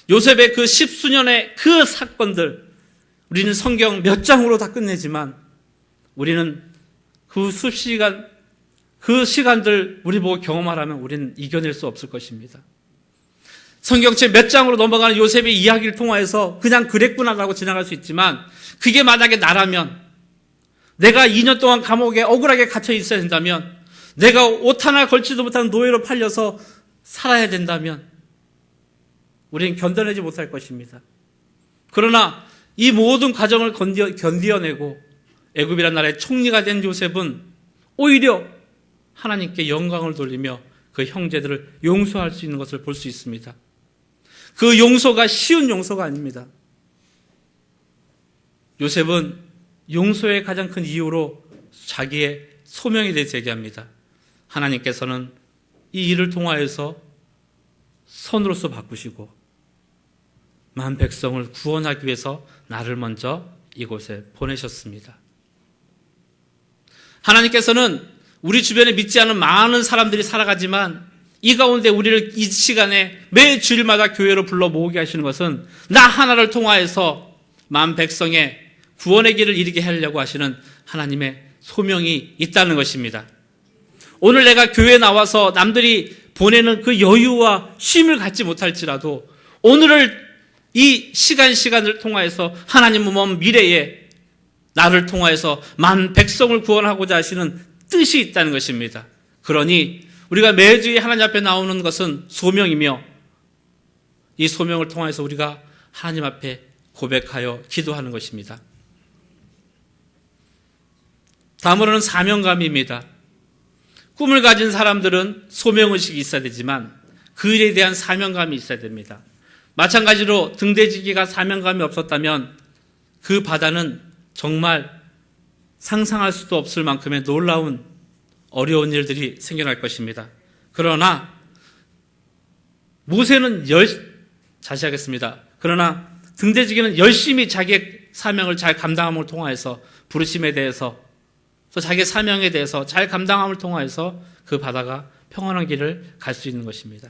요셉의 그 10수년의 그 사건들, 우리는 성경 몇 장으로 다 끝내지만 우리는 그 수시간, 그 시간들 우리 보고 경험하라면 우리는 이겨낼 수 없을 것입니다. 성경책 몇 장으로 넘어가는 요셉의 이야기를 통하여서 그냥 그랬구나라고 지나갈 수 있지만, 그게 만약에 나라면, 내가 2년 동안 감옥에 억울하게 갇혀 있어야 된다면, 내가 옷 하나 걸치도 못하는 노예로 팔려서 살아야 된다면 우리는 견뎌내지 못할 것입니다. 그러나 이 모든 과정을 견디어내고 애굽이라는 나라의 총리가 된 요셉은 오히려 하나님께 영광을 돌리며 그 형제들을 용서할 수 있는 것을 볼 수 있습니다. 그 용서가 쉬운 용서가 아닙니다. 요셉은 용서의 가장 큰 이유로 자기의 소명에 대해서 얘기합니다. 하나님께서는 이 일을 통하여서 선으로서 바꾸시고 만 백성을 구원하기 위해서 나를 먼저 이곳에 보내셨습니다. 하나님께서는 우리 주변에 믿지 않은 많은 사람들이 살아가지만 이 가운데 우리를 이 시간에 매 주일마다 교회로 불러 모으게 하시는 것은 나 하나를 통하여서 만 백성의 구원의 길을 이루게 하려고 하시는 하나님의 소명이 있다는 것입니다. 오늘 내가 교회에 나와서 남들이 보내는 그 여유와 쉼을 갖지 못할지라도 오늘을 이 시간을 통하여서 하나님은 먼 미래에 나를 통하여서 만 백성을 구원하고자 하시는 뜻이 있다는 것입니다. 그러니 우리가 매주에 하나님 앞에 나오는 것은 소명이며 이 소명을 통해서 우리가 하나님 앞에 고백하여 기도하는 것입니다. 다음으로는 사명감입니다. 꿈을 가진 사람들은 소명의식이 있어야 되지만 그 일에 대한 사명감이 있어야 됩니다. 마찬가지로 등대지기가 사명감이 없었다면 그 바다는 정말 상상할 수도 없을 만큼의 놀라운 어려운 일들이 생겨날 것입니다. 그러나 모세는 다시 하겠습니다. 그러나 등대지기는 열심히 자기의 사명을 잘 감당함을 통하여서 부르심에 대해서 또 자기의 사명에 대해서 잘 감당함을 통하여서 그 바다가 평안한 길을 갈 수 있는 것입니다.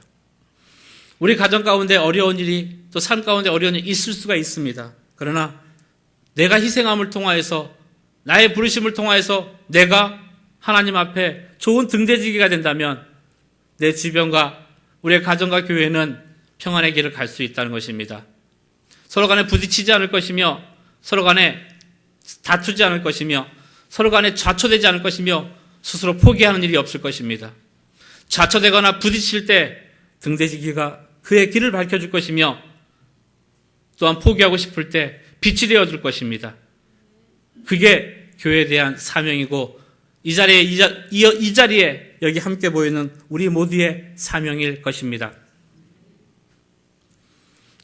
우리 가정 가운데 어려운 일이 또 삶 가운데 어려운 일이 있을 수가 있습니다. 그러나 내가 희생함을 통하여서 나의 부르심을 통하여서 내가 하나님 앞에 좋은 등대지기가 된다면 내 주변과 우리의 가정과 교회는 평안의 길을 갈 수 있다는 것입니다. 서로 간에 부딪히지 않을 것이며 서로 간에 다투지 않을 것이며 서로 간에 좌초되지 않을 것이며 스스로 포기하는 일이 없을 것입니다. 좌초되거나 부딪힐 때 등대지기가 그의 길을 밝혀줄 것이며 또한 포기하고 싶을 때 빛이 되어줄 것입니다. 그게 교회에 대한 사명이고 이 자리에 여기 함께 보이는 우리 모두의 사명일 것입니다.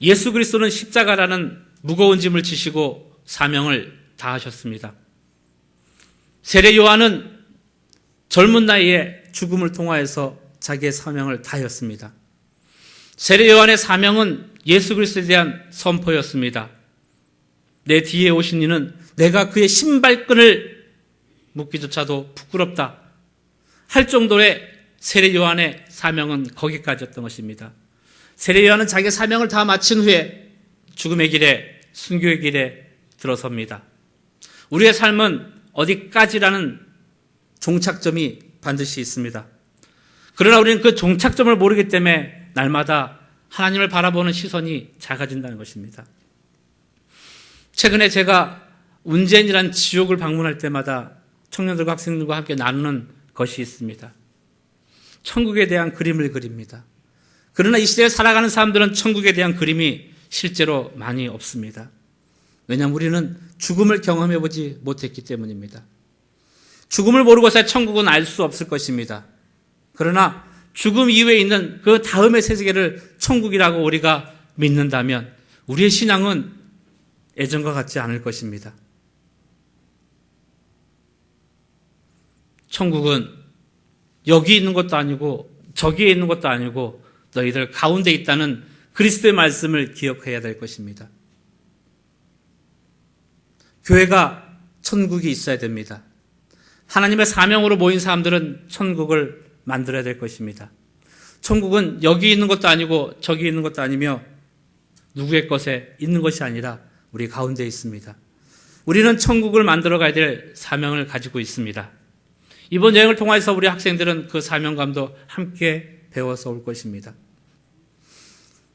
예수 그리스도는 십자가라는 무거운 짐을 지시고 사명을 다하셨습니다. 세례 요한은 젊은 나이에 죽음을 통하여서 자기의 사명을 다하였습니다. 세례 요한의 사명은 예수 그리스도에 대한 선포였습니다. 내 뒤에 오신 이는 내가 그의 신발끈을 묶기조차도 부끄럽다 할 정도의 세례 요한의 사명은 거기까지였던 것입니다. 세례 요한은 자기의 사명을 다 마친 후에 죽음의 길에 순교의 길에 들어섭니다. 우리의 삶은 어디까지라는 종착점이 반드시 있습니다. 그러나 우리는 그 종착점을 모르기 때문에 날마다 하나님을 바라보는 시선이 작아진다는 것입니다. 최근에 제가 운젠이라는 지옥을 방문할 때마다 청년들과 학생들과 함께 나누는 것이 있습니다. 천국에 대한 그림을 그립니다. 그러나 이 시대에 살아가는 사람들은 천국에 대한 그림이 실제로 많이 없습니다. 왜냐하면 우리는 죽음을 경험해보지 못했기 때문입니다. 죽음을 모르고서 천국은 알 수 없을 것입니다. 그러나 죽음 이후에 있는 그 다음의 세계를 천국이라고 우리가 믿는다면 우리의 신앙은 예전과 같지 않을 것입니다. 천국은 여기 있는 것도 아니고 저기에 있는 것도 아니고 너희들 가운데 있다는 그리스도의 말씀을 기억해야 될 것입니다. 교회가 천국이 있어야 됩니다. 하나님의 사명으로 모인 사람들은 천국을 만들어야 될 것입니다. 천국은 여기 있는 것도 아니고 저기 있는 것도 아니며 누구의 것에 있는 것이 아니라 우리 가운데 있습니다. 우리는 천국을 만들어 가야 될 사명을 가지고 있습니다. 이번 여행을 통해서 우리 학생들은 그 사명감도 함께 배워서 올 것입니다.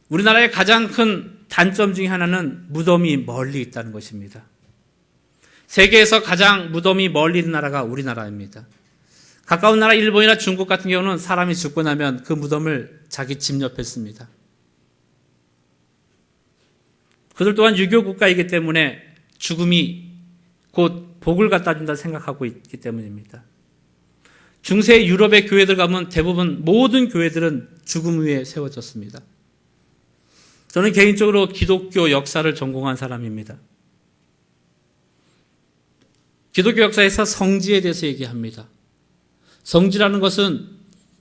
우리나라의 가장 큰 단점 중에 하나는 무덤이 멀리 있다는 것입니다. 세계에서 가장 무덤이 멀리 있는 나라가 우리나라입니다. 가까운 나라 일본이나 중국 같은 경우는 사람이 죽고 나면 그 무덤을 자기 집 옆에 씁니다. 그들 또한 유교 국가이기 때문에 죽음이 곧 복을 갖다 준다 생각하고 있기 때문입니다. 중세 유럽의 교회들 가면 대부분 모든 교회들은 죽음 위에 세워졌습니다. 저는 개인적으로 기독교 역사를 전공한 사람입니다. 기독교 역사에서 성지에 대해서 얘기합니다. 성지라는 것은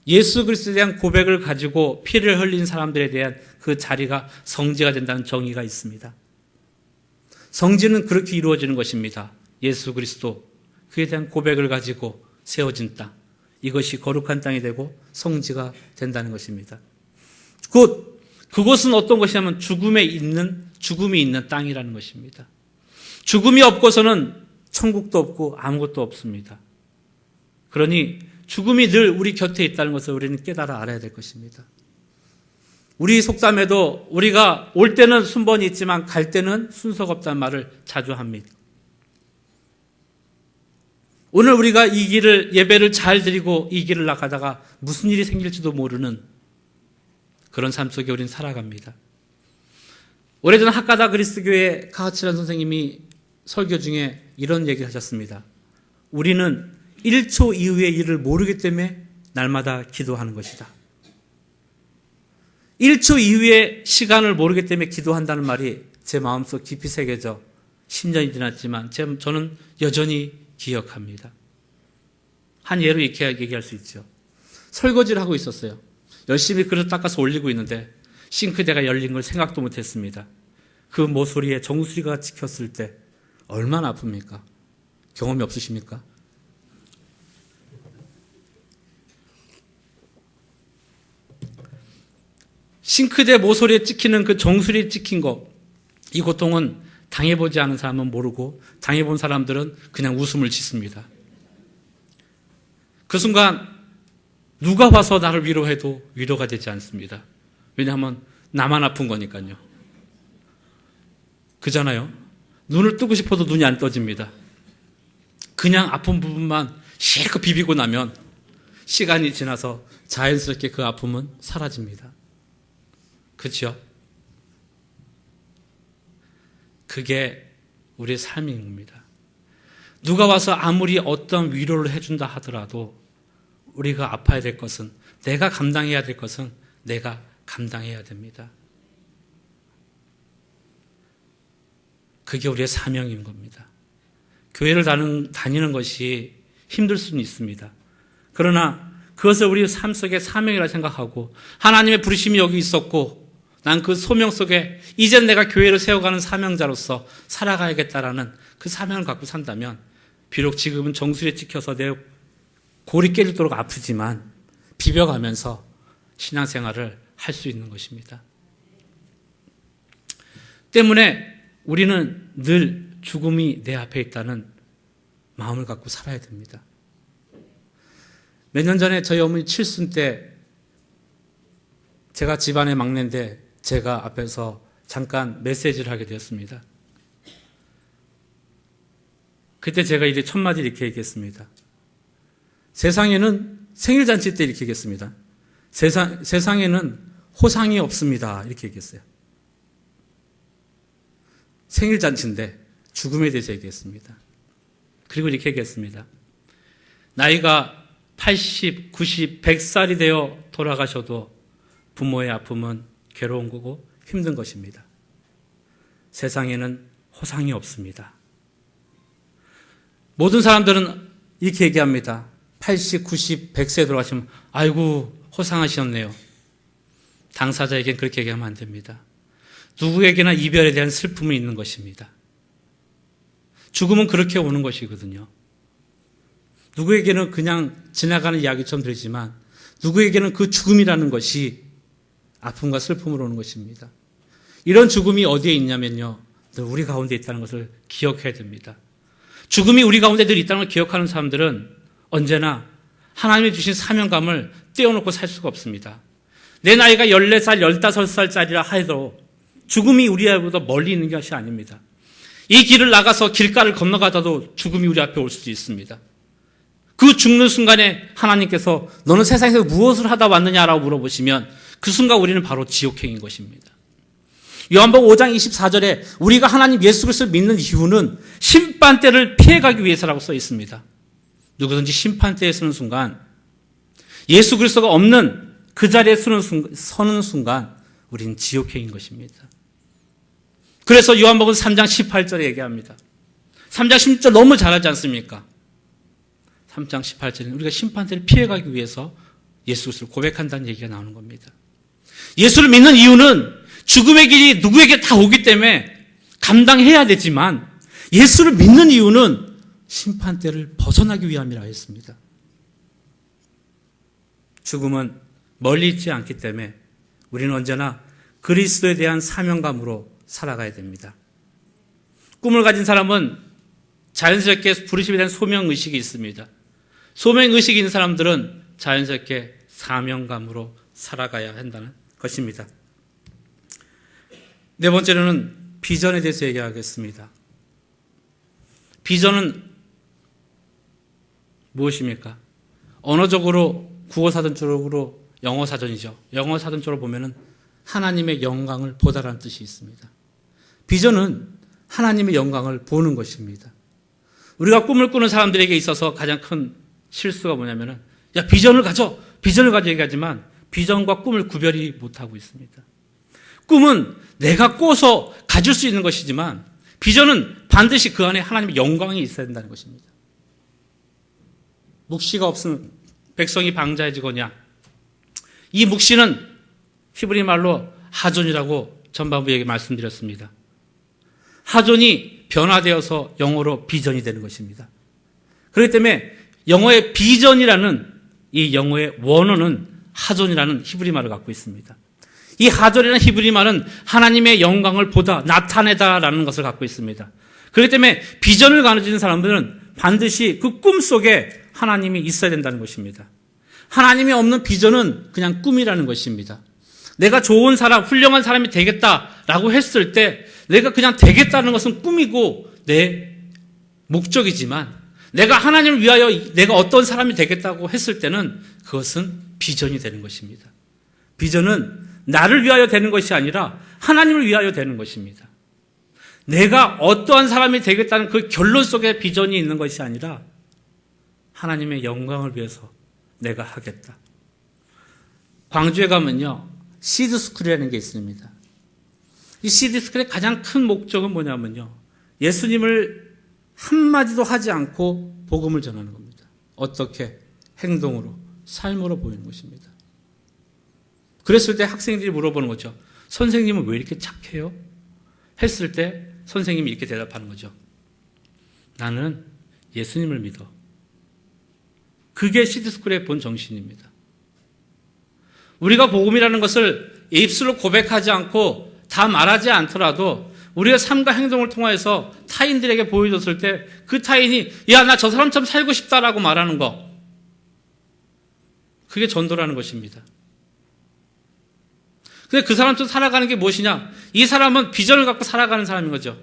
예수 그리스도에 대한 고백을 가지고 피를 흘린 사람들에 대한 그 자리가 성지가 된다는 정의가 있습니다. 성지는 그렇게 이루어지는 것입니다. 예수 그리스도, 그에 대한 고백을 가지고 세워진 땅, 이것이 거룩한 땅이 되고 성지가 된다는 것입니다. 그곳은 어떤 것이냐면 죽음이 있는 땅이라는 것입니다. 죽음이 없고서는 천국도 없고 아무것도 없습니다. 그러니 죽음이 늘 우리 곁에 있다는 것을 우리는 깨달아 알아야 될 것입니다. 우리 속담에도 우리가 올 때는 순번이 있지만 갈 때는 순서가 없다는 말을 자주 합니다. 오늘 우리가 이 길을 예배를 잘 드리고 이 길을 나가다가 무슨 일이 생길지도 모르는 그런 삶 속에 우리는 살아갑니다. 오래전 학가다 그리스도교회 카하치란 선생님이 설교 중에 이런 얘기를 하셨습니다. 우리는 1초 이후의 일을 모르기 때문에 날마다 기도하는 것이다. 1초 이후의 시간을 모르기 때문에 기도한다는 말이 제 마음속 깊이 새겨져 10년이 지났지만 저는 여전히 기억합니다. 한 예로 이렇게 얘기할 수 있죠. 설거지를 하고 있었어요. 열심히 그릇 닦아서 올리고 있는데 싱크대가 열린 걸 생각도 못했습니다. 그 모서리에 정수리가 찍혔을 때 얼마나 아픕니까? 경험이 없으십니까? 싱크대 모서리에 찍히는 그 정수리에 찍힌 거, 이 고통은 당해보지 않은 사람은 모르고 당해본 사람들은 그냥 웃음을 짓습니다. 그 순간 누가 와서 나를 위로해도 위로가 되지 않습니다. 왜냐하면 나만 아픈 거니까요. 그잖아요. 눈을 뜨고 싶어도 눈이 안 떠집니다. 그냥 아픈 부분만 실컷 비비고 나면 시간이 지나서 자연스럽게 그 아픔은 사라집니다. 그렇죠? 그게 우리의 삶인 겁니다. 누가 와서 아무리 어떤 위로를 해준다 하더라도 우리가 아파야 될 것은, 내가 감당해야 될 것은 내가 감당해야 됩니다. 그게 우리의 사명인 겁니다. 교회를 다니는 것이 힘들 수는 있습니다. 그러나 그것을 우리 삶 속의 사명이라 생각하고 하나님의 부르심이 여기 있었고 난 그 소명 속에 이젠 내가 교회를 세워가는 사명자로서 살아가야겠다라는 그 사명을 갖고 산다면 비록 지금은 정수리에 찍혀서 내 골이 깨지도록 아프지만 비벼가면서 신앙생활을 할 수 있는 것입니다. 때문에 우리는 늘 죽음이 내 앞에 있다는 마음을 갖고 살아야 됩니다. 몇 년 전에 저희 어머니 칠순 때 제가 집안의 막내인데 제가 앞에서 잠깐 메시지를 하게 되었습니다. 그때 제가 이제 첫 마디 이렇게 얘기했습니다. 세상에는 생일잔치 때 이렇게 얘기했습니다. 세상에는 호상이 없습니다. 이렇게 얘기했어요. 생일잔치인데 죽음에 대해서 얘기했습니다. 그리고 이렇게 얘기했습니다. 나이가 80, 90, 100살이 되어 돌아가셔도 부모의 아픔은 괴로운 거고 힘든 것입니다. 세상에는 호상이 없습니다. 모든 사람들은 이렇게 얘기합니다. 80, 90, 100세 돌아가시면 아이고 호상하셨네요. 당사자에겐 그렇게 얘기하면 안 됩니다. 누구에게나 이별에 대한 슬픔이 있는 것입니다. 죽음은 그렇게 오는 것이거든요. 누구에게는 그냥 지나가는 이야기처럼 들리지만 누구에게는 그 죽음이라는 것이 아픔과 슬픔으로 오는 것입니다. 이런 죽음이 어디에 있냐면요. 늘 우리 가운데 있다는 것을 기억해야 됩니다. 죽음이 우리 가운데 늘 있다는 걸 기억하는 사람들은 언제나 하나님이 주신 사명감을 떼어놓고 살 수가 없습니다. 내 나이가 14살, 15살짜리라 하여도 죽음이 우리보다 멀리 있는 것이 아닙니다. 이 길을 나가서 길가를 건너가다도 죽음이 우리 앞에 올 수도 있습니다. 그 죽는 순간에 하나님께서 너는 세상에서 무엇을 하다 왔느냐라고 물어보시면 그 순간 우리는 바로 지옥행인 것입니다. 요한복음 5장 24절에 우리가 하나님 예수 그리스도를 믿는 이유는 심판대를 피해가기 위해서라고 써 있습니다. 누구든지 심판대에 서는 순간 예수 그리스도가 없는 그 자리에 서는 순간 우리는 지옥행인 것입니다. 그래서 요한복음 3장 18절에 얘기합니다. 3장 16절 너무 잘하지 않습니까? 3장 18절에는 우리가 심판대를 피해가기 위해서 예수 그리스도를 고백한다는 얘기가 나오는 겁니다. 예수를 믿는 이유는 죽음의 길이 누구에게 다 오기 때문에 감당해야 되지만 예수를 믿는 이유는 심판대를 벗어나기 위함이라 했습니다. 죽음은 멀리 있지 않기 때문에 우리는 언제나 그리스도에 대한 사명감으로 살아가야 됩니다. 꿈을 가진 사람은 자연스럽게 부르심에 대한 소명의식이 있습니다. 소명의식이 있는 사람들은 자연스럽게 사명감으로 살아가야 한다는 것입니다. 네 번째로는 비전에 대해서 얘기하겠습니다. 비전은 무엇입니까? 언어적으로 국어사전 쪽으로 영어사전이죠. 영어사전 쪽으로 보면은 하나님의 영광을 보다라는 뜻이 있습니다. 비전은 하나님의 영광을 보는 것입니다. 우리가 꿈을 꾸는 사람들에게 있어서 가장 큰 실수가 뭐냐면은 야 비전을 가져 얘기하지만 비전과 꿈을 구별이 못하고 있습니다. 꿈은 내가 꿔서 가질 수 있는 것이지만 비전은 반드시 그 안에 하나님의 영광이 있어야 된다는 것입니다. 묵시가 없으면 백성이 방자해지거냐. 이 묵시는 히브리 말로 하존이라고 전반부에게 말씀드렸습니다. 하존이 변화되어서 영어로 비전이 되는 것입니다. 그렇기 때문에 영어의 비전이라는 이 영어의 원어는 하존이라는 히브리 말을 갖고 있습니다. 이 하존이라는 히브리 말은 하나님의 영광을 보다, 나타내다라는 것을 갖고 있습니다. 그렇기 때문에 비전을 가지는 사람들은 반드시 그 꿈 속에 하나님이 있어야 된다는 것입니다. 하나님이 없는 비전은 그냥 꿈이라는 것입니다. 내가 좋은 사람, 훌륭한 사람이 되겠다라고 했을 때 내가 그냥 되겠다는 것은 꿈이고 내 목적이지만 내가 하나님을 위하여 내가 어떤 사람이 되겠다고 했을 때는 그것은 비전이 되는 것입니다. 비전은 나를 위하여 되는 것이 아니라 하나님을 위하여 되는 것입니다. 내가 어떠한 사람이 되겠다는 그 결론 속에 비전이 있는 것이 아니라 하나님의 영광을 위해서 내가 하겠다. 광주에 가면요, 시드스쿨이라는 게 있습니다. 이 시드스쿨의 가장 큰 목적은 뭐냐면요, 예수님을 한마디도 하지 않고 복음을 전하는 겁니다. 어떻게? 행동으로, 삶으로 보이는 것입니다. 그랬을 때 학생들이 물어보는 거죠. 선생님은 왜 이렇게 착해요? 했을 때 선생님이 이렇게 대답하는 거죠. 나는 예수님을 믿어. 그게 시드스쿨의 본 정신입니다. 우리가 복음이라는 것을 입술로 고백하지 않고 다 말하지 않더라도 우리의 삶과 행동을 통해서 타인들에게 보여줬을 때 그 타인이 야, 나 저 사람처럼 살고 싶다라고 말하는 거, 그게 전도라는 것입니다. 근데 그 사람처럼 살아가는 게 무엇이냐? 이 사람은 비전을 갖고 살아가는 사람인 거죠.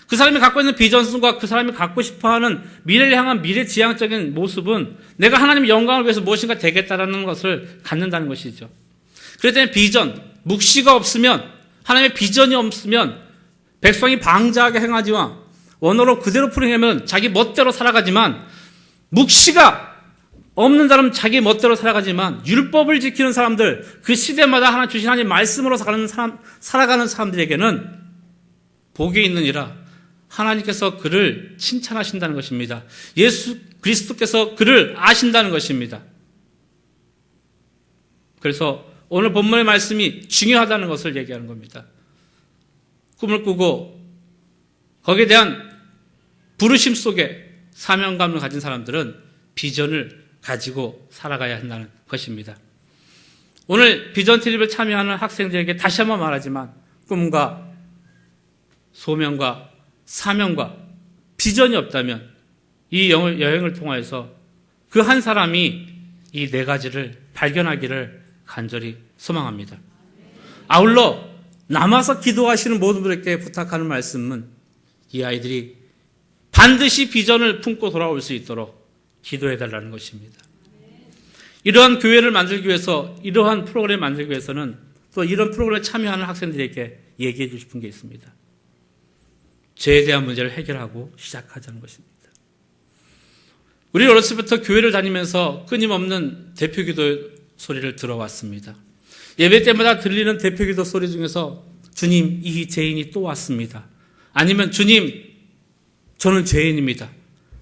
그 사람이 갖고 있는 비전과 그 사람이 갖고 싶어하는 미래를 향한 미래지향적인 모습은 내가 하나님의 영광을 위해서 무엇인가 되겠다라는 것을 갖는다는 것이죠. 그렇기 때문에 비전, 묵시가 없으면, 하나님의 비전이 없으면 백성이 방자하게 행하지만 원어로 그대로 풀이하면 자기 멋대로 살아가지만, 묵시가 없는 사람은 자기 멋대로 살아가지만 율법을 지키는 사람들, 그 시대마다 하나 주신 하나님 말씀으로 살아가는 사람들에게는 복이 있느니라. 하나님께서 그를 칭찬하신다는 것입니다. 예수 그리스도께서 그를 아신다는 것입니다. 그래서 오늘 본문의 말씀이 중요하다는 것을 얘기하는 겁니다. 꿈을 꾸고 거기에 대한 부르심 속에 사명감을 가진 사람들은 비전을 가지고 살아가야 한다는 것입니다. 오늘 비전 트립에 참여하는 학생들에게 다시 한번 말하지만 꿈과 소명과 사명과 비전이 없다면 이 여행을 통해서 그 한 사람이 이 네 가지를 발견하기를 간절히 소망합니다. 아울러 남아서 기도하시는 모든 분에게 부탁하는 말씀은 이 아이들이 반드시 비전을 품고 돌아올 수 있도록 기도해달라는 것입니다. 이러한 교회를 만들기 위해서, 이러한 프로그램을 만들기 위해서는 또 이런 프로그램에 참여하는 학생들에게 얘기해 주고 싶은 게 있습니다. 죄에 대한 문제를 해결하고 시작하자는 것입니다. 우리 어렸을 때부터 교회를 다니면서 끊임없는 대표기도 소리를 들어왔습니다. 예배 때마다 들리는 대표기도 소리 중에서 주님, 이 죄인이 또 왔습니다. 아니면 주님, 저는 죄인입니다.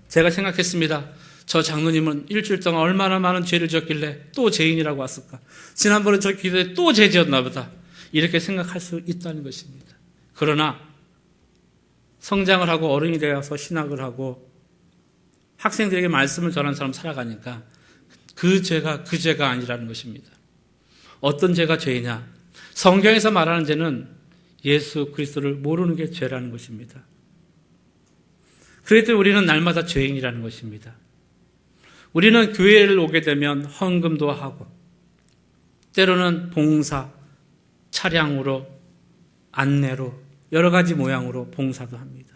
제가 생각했습니다. 저 장로님은 일주일 동안 얼마나 많은 죄를 지었길래 또 죄인이라고 왔을까? 지난번에 저 기도에 또 죄 지었나 보다. 이렇게 생각할 수 있다는 것입니다. 그러나 성장을 하고 어른이 되어서 신학을 하고 학생들에게 말씀을 전하는 사람 살아가니까 그 죄가 아니라는 것입니다. 어떤 죄가 죄이냐? 성경에서 말하는 죄는 예수 그리스도를 모르는 게 죄라는 것입니다. 그렇기 때문에 우리는 날마다 죄인이라는 것입니다. 우리는 교회를 오게 되면 헌금도 하고 때로는 봉사, 차량으로, 안내로 여러 가지 모양으로 봉사도 합니다.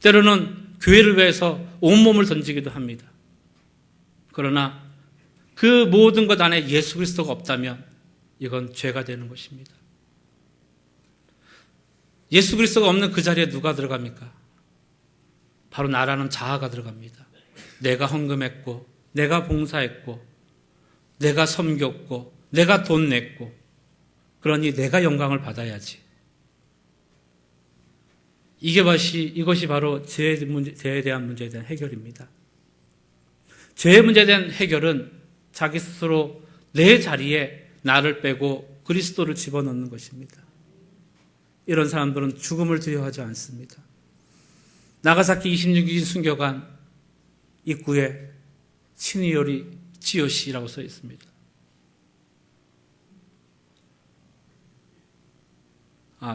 때로는 교회를 위해서 온몸을 던지기도 합니다. 그러나 그 모든 것 안에 예수 그리스도가 없다면 이건 죄가 되는 것입니다. 예수 그리스도가 없는 그 자리에 누가 들어갑니까? 바로 나라는 자아가 들어갑니다. 내가 헌금했고, 내가 봉사했고, 내가 섬겼고, 내가 돈 냈고, 그러니 내가 영광을 받아야지. 이것이 바로 죄에 대한 문제에 대한 해결입니다. 죄의 문제에 대한 해결은 자기 스스로 내 자리에 나를 빼고 그리스도를 집어넣는 것입니다. 이런 사람들은 죽음을 두려워하지 않습니다. 나가사키 26기 순교관 입구에 시니요리 지요시라고 써 있습니다.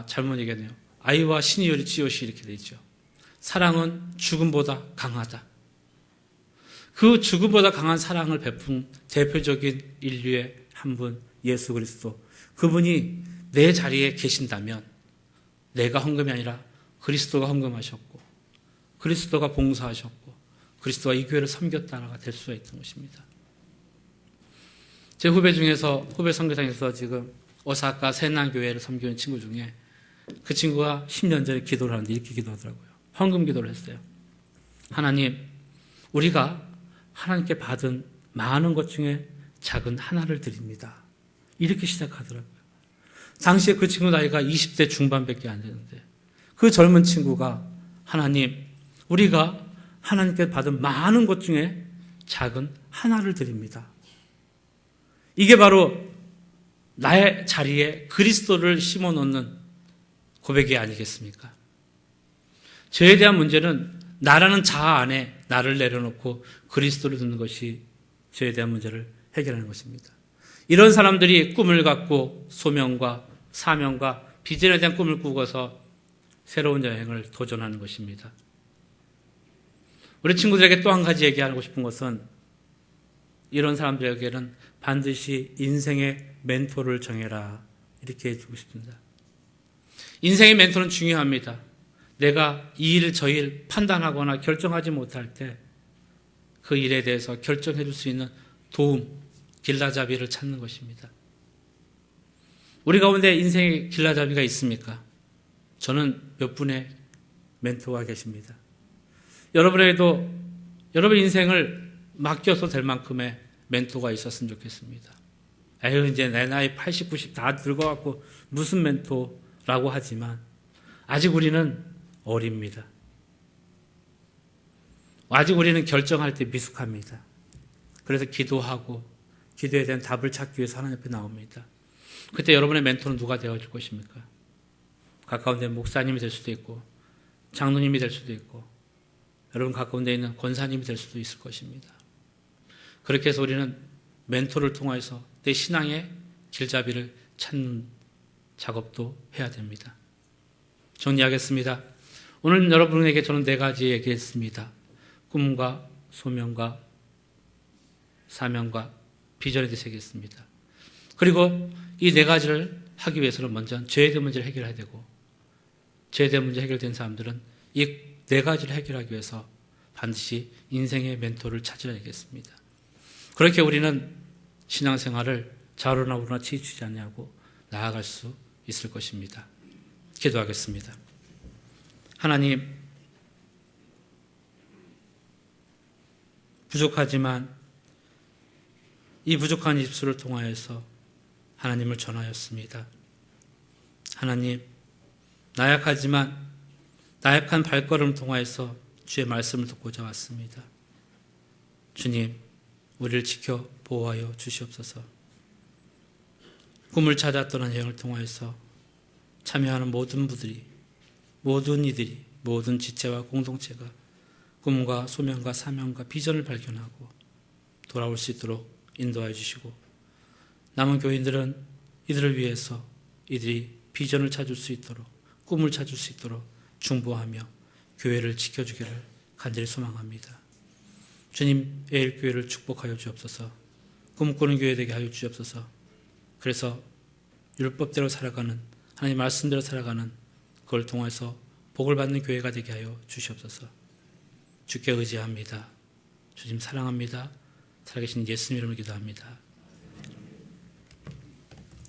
잘못 얘기했네요. 아이와 시니요리 지요시 이렇게 되어 있죠. 사랑은 죽음보다 강하다. 그 죽음보다 강한 사랑을 베푼 대표적인 인류의 한 분, 예수 그리스도. 그분이 내 자리에 계신다면 내가 헌금이 아니라 그리스도가 헌금하셨고 그리스도가 봉사하셨고 그리스도가 이 교회를 섬겼다가 될 수가 있던 것입니다. 제 후배 중에서 후배 선교사에서 지금 오사카 세난교회를 섬기는 친구 중에 그 친구가 10년 전에 기도를 하는데 이렇게 기도하더라고요. 헌금 기도를 했어요. 하나님, 우리가 하나님께 받은 많은 것 중에 작은 하나를 드립니다. 이렇게 시작하더라고요. 당시에 그 친구 나이가 20대 중반밖에 안 되는데 그 젊은 친구가 하나님, 우리가 하나님께 받은 많은 것 중에 작은 하나를 드립니다. 이게 바로 나의 자리에 그리스도를 심어놓는 고백이 아니겠습니까? 죄에 대한 문제는 나라는 자아 안에 나를 내려놓고 그리스도를 듣는 것이 죄에 대한 문제를 해결하는 것입니다. 이런 사람들이 꿈을 갖고 소명과 사명과 비전에 대한 꿈을 꾸고서 새로운 여행을 도전하는 것입니다. 우리 친구들에게 또 한 가지 얘기하고 싶은 것은 이런 사람들에게는 반드시 인생의 멘토를 정해라 이렇게 해주고 싶습니다. 인생의 멘토는 중요합니다. 내가 이 일, 저 일 판단하거나 결정하지 못할 때 그 일에 대해서 결정해 줄 수 있는 도움, 길라잡이를 찾는 것입니다. 우리 가운데 인생의 길라잡이가 있습니까? 저는 몇 분의 멘토가 계십니다. 여러분에게도 여러분 인생을 맡겨서 될 만큼의 멘토가 있었으면 좋겠습니다. 에휴, 이제 내 나이 80, 90 다 늙어갖고 무슨 멘토라고 하지만 아직 우리는 어립니다. 아직 우리는 결정할 때 미숙합니다. 그래서 기도하고 기도에 대한 답을 찾기 위해서 하나님 앞에 나옵니다. 그때 여러분의 멘토는 누가 되어줄 것입니까? 가까운 데 목사님이 될 수도 있고 장로님이 될 수도 있고 여러분 가까운 데 있는 권사님이 될 수도 있을 것입니다. 그렇게 해서 우리는 멘토를 통해서 내 신앙의 길잡이를 찾는 작업도 해야 됩니다. 정리하겠습니다. 오늘 여러분에게 저는 4가지 얘기했습니다. 꿈과 소명과 사명과 비전에 대해서 얘기했습니다. 그리고 이 4가지를 하기 위해서는 먼저 죄에 대한 문제를 해결해야 되고 죄에 대한 문제 해결된 사람들은 이 4가지를 해결하기 위해서 반드시 인생의 멘토를 찾아야겠습니다. 그렇게 우리는 신앙생활을 좌로나 우로나 치우치지 않냐고 나아갈 수 있을 것입니다. 기도하겠습니다. 하나님, 부족하지만 이 부족한 입술을 통하여서 하나님을 전하였습니다. 하나님, 나약하지만 나약한 발걸음을 통하여서 주의 말씀을 듣고자 왔습니다. 주님, 우리를 지켜 보호하여 주시옵소서. 꿈을 찾아 떠난 여행을 통하여서 참여하는 모든 분들이, 모든 이들이, 모든 지체와 공동체가 꿈과 소명과 사명과 비전을 발견하고 돌아올 수 있도록 인도하여 주시고 남은 교인들은 이들을 위해서 이들이 비전을 찾을 수 있도록 꿈을 찾을 수 있도록 중보하며 교회를 지켜주기를 간절히 소망합니다. 주님, 에일교회를 축복하여 주옵소서. 꿈꾸는 교회 되게 하여 주옵소서. 그래서 율법대로 살아가는, 하나님 말씀대로 살아가는 그걸 통해서 복을 받는 교회가 되게 하여 주시옵소서. 주께 의지합니다. 주님 사랑합니다. 살아계신 예수님 이름으로 기도합니다.